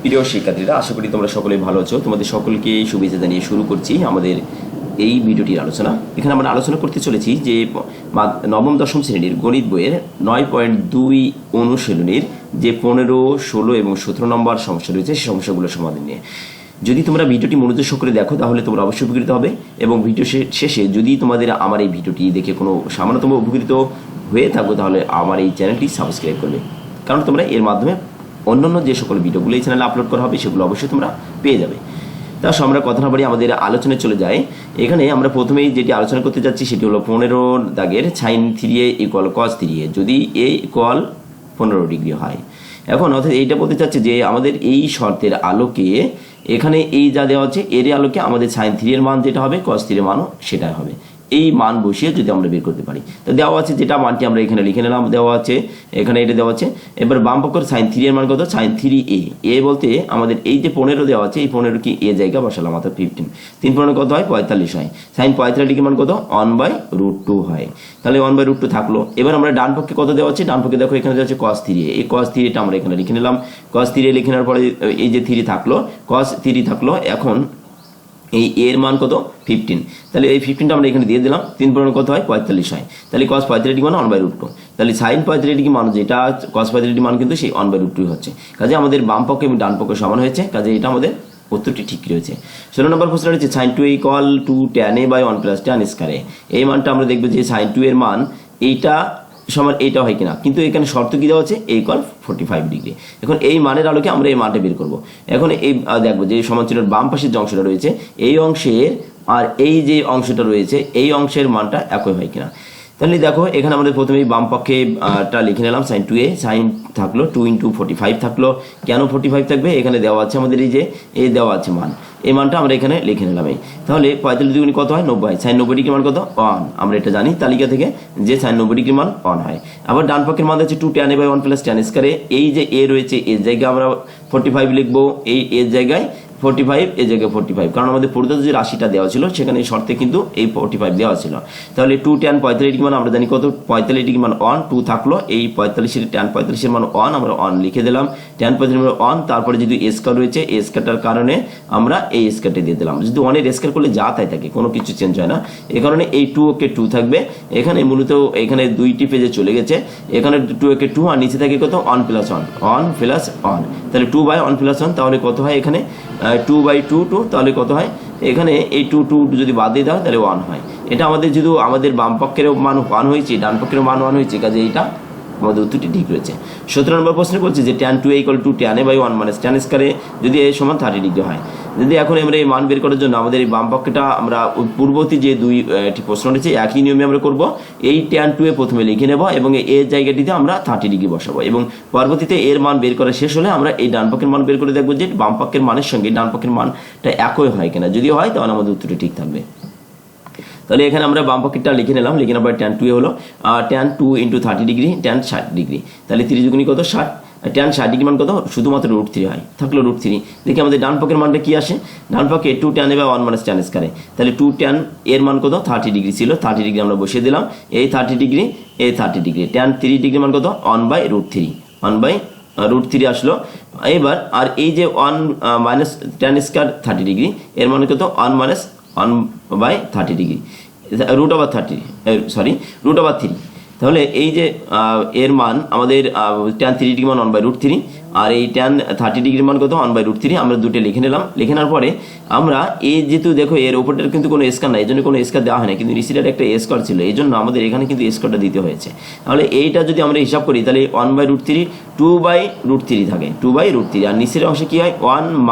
প্রিয় শিক্ষার্থীরা, আশা করি তোমরা সকলেই ভালো আছো। তোমাদের সকলকে শুভেচ্ছা জানিয়ে শুরু করছি আমাদের এই ভিডিওটির আলোচনা। এখানে আমরা আলোচনা করতে চলেছি যে নবম দশম শ্রেণীর গণিত বইয়ের 9.2 অনুশীলনীর যে 15, 16 এবং 17 নম্বর সমস্যা রয়েছে সেই সমস্যাগুলোর সমাধান নিয়ে। যদি তোমরা ভিডিওটি মনোযোগ সহকারে দেখো তাহলে তোমরা অবশ্যই উপকৃত হবে, এবং ভিডিও শেষে যদি তোমাদের আমার এই ভিডিওটি দেখে কোনো সামান্যতম উপকৃত হয়ে থাকো তাহলে আমার এই চ্যানেলটি সাবস্ক্রাইব করবে, কারণ তোমরা এর মাধ্যমে অন্যান্য যে সকল ভিডিওগুলো এই চ্যানেলে আপলোড করা হবে সেগুলো অবশ্যই তোমরা পেয়ে যাবে। তার সঙ্গে আমরা কথা না বাড়িয়ে আমাদের আলোচনায় চলে যাই। এখানে আমরা প্রথমেই যেটি আলোচনা করতে যাচ্ছি সেটি হলো 15 দাগের sin 3a = cos 3a যদি a = 15 ডিগ্রি হয়। এখন অর্থাৎ এইটা বলতে চাচ্ছে যে আমাদের এই শর্তের আলোকে এখানে এই যা দেওয়া আছে এর আলোকে আমাদের sin 3 এর মান যেটা হবে cos 3 এর মানও সেটাই হবে। এই মান বসিয়ে যদি আমরা বের করতে পারি, তো দেওয়া আছে যেটা মানটি আমরা এখানে লিখে নিলাম, দেওয়া আছে এখানে এটা দেওয়া আছে। এবার বাম পক্ষের sin 3 এর মান কত? sin 3a। এ বলতে আমাদের এই যে 15 দেওয়া আছে এই 15 কি এ জায়গা বসালাম, অর্থাৎ 15। 3 15 কত হয়? 45 হয়। sin 45 ডিগ্রি মান কত? 1/√2 হয়। তাহলে 1/√2 থাকলো। এবার আমরা ডান পক্ষে কত দেওয়া আছে? ডান পক্ষে দেখো এখানে দেওয়া আছে cos 3a। এই cos 3a টা আমরা এখানে লিখে নিলাম। cos 3a লিখে নেওয়ার পরে এই যে 3 থাকলো, cos 3 থাকলো। এখন এই এর মান কত? 15। তাহলে এই 15টা আমরা এখানে দিয়ে দিলাম। 3 পূরণ কত হয়? 45 হয়। তাহলে cos 45 ডিগ্রি মান 1/√2। তাহলে sin 45 ডিগ্রি মান যেটা cos 45 ডিগ্রি মান কিন্তু সেই 1/√2 হচ্ছে। কাজে আমাদের বাম পক্ষ এবং ডান পক্ষ সমান হয়েছে, কাজে এটা আমাদের উত্তরটি ঠিক রয়েছে। 16 নম্বর প্রশ্ন রয়েছে sin 2a = tan a / 1 + tan square a। এই মানটা আমরা দেখব যে sin 2 এর মান এইটা সমান এইটা হয় কিনা, কিন্তু এখানে শর্ত কি দেওয়া আছে? a = 45 degree. এখন এই মানের আলোকে আমরা এই মানটা বের করব। এখন এই দেখবো যে সমান্তরালের বাম পাশের যে অংশটা রয়েছে এই অংশের আর এই যে অংশটা রয়েছে এই অংশের মানটা একই হয় কিনা। তাহলে দেখো এখানে আমাদের প্রথমেই বাম পক্ষে টা লিখে নিলাম sin 2a। sin থাকলো 2 × 45 থাকলো। কেন 45 থাকবে? এখানে দেওয়া আছে আমাদের এই যে এই দেওয়া আছে মান, এই মানটা আমরা এখানে লিখে নিলাম। তাহলে 45 দুগুণে কত হয়? 90 হয়। sin 90 ডিগ্রি মান কত? 1। আমরা এটা জানি তালিকা থেকে যে sin 90 ডিগ্রি মান 1 হয়। আবার ডান পক্ষের মান হচ্ছে 2 tan a / 1 + tan square a। এই যে a রয়েছে এর জায়গায় আমরা 45 লিখবো, এই এর জায়গায় 45, এই জায়গায় 45, কারণ আমাদের প্রদত্ত যে রাশিটা দেওয়া ছিল সেখানে এই শর্তে কিন্তু এই 45 দেওয়া ছিল। তাহলে 2 tan 45 ডিগ্রি মান আমরা জানি কত? 45 ডিগ্রি মান 1, 2 থাকলো। এই 45 tan 45 এর মান 1, আমরা 1 লিখে দিলাম। tan 45 মান 1, তারপরে যদি স্কয়ার রয়েছে এই স্কয়ারটার কারণে আমরা এই স্কয়ারটা দিয়ে দিলাম। যদি 1 এর স্কয়ার করলে যা তাই থাকে, কোনো কিছু চেঞ্জ হয় না। এই কারণে এই 2 ওকে 2 থাকবে। এখানে মূলত এখানে দুইটি পেজে চলে গেছে, এখানে 2 ওকে 2 আর নিচে থাকে কত? 1 + 1, 1 + 1। তাহলে 2/1 + 1, তাহলে কত হয়? এখানে 2/2 2, তাহলে কত হয়? এখানে এই 2 যদি বাদ দিয়ে দাও তাহলে 1 হয়। এটা আমাদের যেহেতু আমাদের বাম পক্ষের মান 1 হয়েছে, ডান পক্ষের মান 1 হয়েছে, কাজে এইটা আমাদের উত্তরটি ঠিক রয়েছে। 17 নম্বর প্রশ্নে বলছে যে tan 2a = tan a / 1 - tan square a যদি a = 30 ডিগ্রি হয়। যদি এখন আমরা এই মান বের করার জন্য আমাদের এই বাম পক্ষটা আমরা পূর্ববর্তী যে দুইটি প্রশ্ন রয়েছে একই নিয়মে আমরা করব। এই tan 2a প্রথমে লিখে নেব এবং এর জায়গাটিতে আমরা 30 ডিগ্রি বসাবো, এবং পরবর্তীতে এর মান বের করা শেষ হলে আমরা এই ডান পক্ষের মান বের করে দেখবো যে বাম পক্ষের মানের সঙ্গে ডান পক্ষের মানটা একই হয় কিনা। যদি হয় তাহলে আমাদের উত্তরটি ঠিক থাকবে। তাহলে এখানে আমরা বাম পক্ষেরটা লিখে নিলাম। লিখে নেবার tan 2a হলো tan 2 × 30 ডিগ্রি tan 60 ডিগ্রি। তাহলে 30 দুগুণে কত? 60। tan 60 ডিগ্রি মান কত? শুধুমাত্র √3 হয়, থাকলো √3। দেখি আমাদের ডান পক্ষের মানটা কি আসে। ডান পক্ষে 2 tan a / 1 - tan square a। তাহলে 2 tan এর মান কত? 30 ডিগ্রি ছিল, 30 ডিগ্রি আমরা বসিয়ে দিলাম। এই 30 ডিগ্রি, এই 30 ডিগ্রি। tan 3 ডিগ্রি মান কত? 1/√3, 1/√3 আসলো। এবার আর এই যে 1 - tan স্কয়ার 30 ডিগ্রি, এর মান কত? 1 - 1/30 ডিগ্রি, √3। তাহলে এই যে এর মান আমাদের tan 3 ডিগ্রি মান 1/√3, আর এই tan 30 ডিগ্রি মান কত? 1/√3। আমরা দুটো লিখে নিলাম। লিখে নেওয়ার পরে আমরা এই যেহেতু দেখো এর ওপরটার কিন্তু কোনো স্কয়ার নাই, এই জন্য কোনো স্কয়ার দেওয়া হয় না, কিন্তু নিচের একটা স্কয়ার ছিল, এই জন্য আমাদের এখানে কিন্তু স্কয়ারটা দিতে হয়েছে। তাহলে এইটা যদি আমরা হিসাব করি তাহলে 1/√3 2/√3 থাকে, 2/√3, আর নিচের অংশে কি হয়? 1 -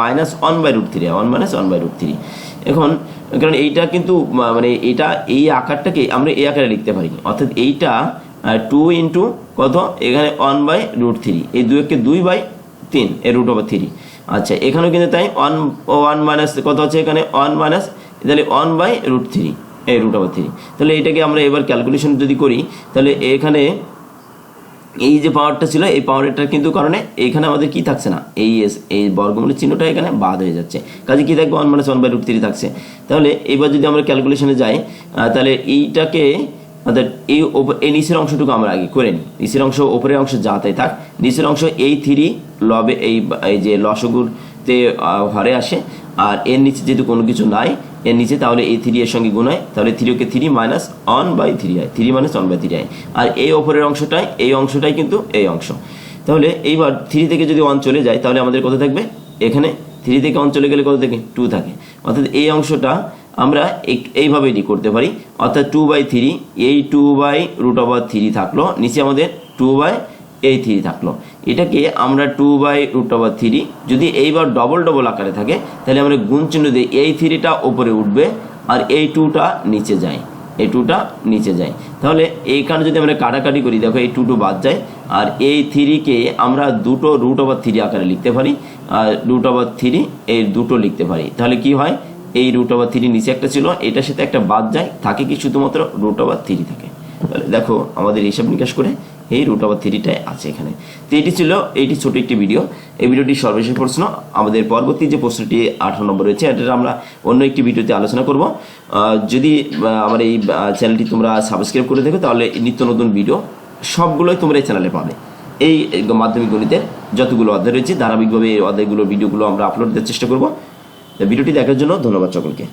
1/√3, 1 - 1/√3। এখন কারণ এইটা কিন্তু মানে এটা এই আকারটাকে আমরা এই আকারে লিখতে পারি, অর্থাৎ এইটা 2 × কত? এখানে 1/√3, এই 2 কে 2/3 এর √3। আচ্ছা, এখানেও কিন্তু তাই 1 মাইনাস কত আছে? এখানে 1 মাইনাস, তাহলে 1/√3 এই √3। তাহলে এটাকে আমরা এবার ক্যালকুলেশন যদি করি তাহলে এখানে এই যে পাওয়ারটা ছিল এই পাওয়ারটার কিন্তু কারণে এখানে আমাদের কি থাকছে না, এই বর্গমূলের চিহ্নটা এখানে বাদ হয়ে যাচ্ছে, কাজে কি থাকবে? 1 - 1/√3 থাকছে। তাহলে এবার যদি আমরা ক্যালকুলেশনে যাই তাহলে এইটাকে অর্থাৎ এই নিচের অংশটুকু আমরা আগে করে নিই। নিচের অংশ ওপরের অংশ যা তাই থাক, নিচের অংশ এই 3 লবে এই যে লসগুতে হরে আসে, আর এর নিচে যেহেতু কোনো কিছু নাই এর নিচে, তাহলে এই 3 এর সঙ্গে গুণ হয়, তাহলে 3 কে 3 মাইনাস 1/3 হয়, 3 মাইনাস 1/3 হয়। আর এই ওপরের অংশটাই এই অংশটাই কিন্তু এই অংশ। তাহলে এইবার 3 থেকে যদি 1 চলে যায় তাহলে আমাদের কত থাকবে, এখানে 3 থেকে 1 চলে গেলে কত থাকে, 2 থাকে। অর্থাৎ এই অংশটা আমরা এইভাবে করতে পারি, অর্থাৎ 2/3, এই 2/√3 থাকলো, নিচে আমাদের 2/3 থাকলো। এটাকে আমরা 2/√3 যদি এইবার ডবল আকারে থাকে তাহলে আমরা গুণ চিহ্ন দিয়ে এই 3টা উপরে উঠবে আর এই 2টা নিচে যায়, এই 2টা নিচে যায়। তাহলে এইখানে যদি আমরা কাটাকাটি করি, দেখো এই 2 বাদ যায়, আর এই 3কে আমরা দুটো √3 আকারে লিখতে পারি, আর √3 এই দুটো লিখতে পারি। তাহলে কি হয়, এই √3 নিচে একটা ছিল, এটার সাথে একটা বাদ যায়, থাকে কি শুধুমাত্র √3 থাকে। তাহলে দেখো আমাদের হিসাব নিকাশ করে এই √3টাই আছে এখানে। তো এইটি ছোট একটি ভিডিও। এই ভিডিওটি সর্বশেষ প্রশ্ন। আমাদের পরবর্তী যে প্রশ্নটি 18 নম্বর রয়েছে, এটা আমরা অন্য একটি ভিডিওতে আলোচনা করব। যদি আমার এই চ্যানেলটি তোমরা সাবস্ক্রাইব করে দেখো তাহলে নিত্য নতুন ভিডিও সবগুলোই তোমরা এই চ্যানেলে পাবে। এই মাধ্যমিক গণিতের যতগুলো অধ্যায় রয়েছে ধারাবাহিকভাবে এই অধ্যায়গুলো ভিডিওগুলো আমরা আপলোড দেওয়ার চেষ্টা করব। ভিডিওটি দেখার জন্য ধন্যবাদ সকলকে।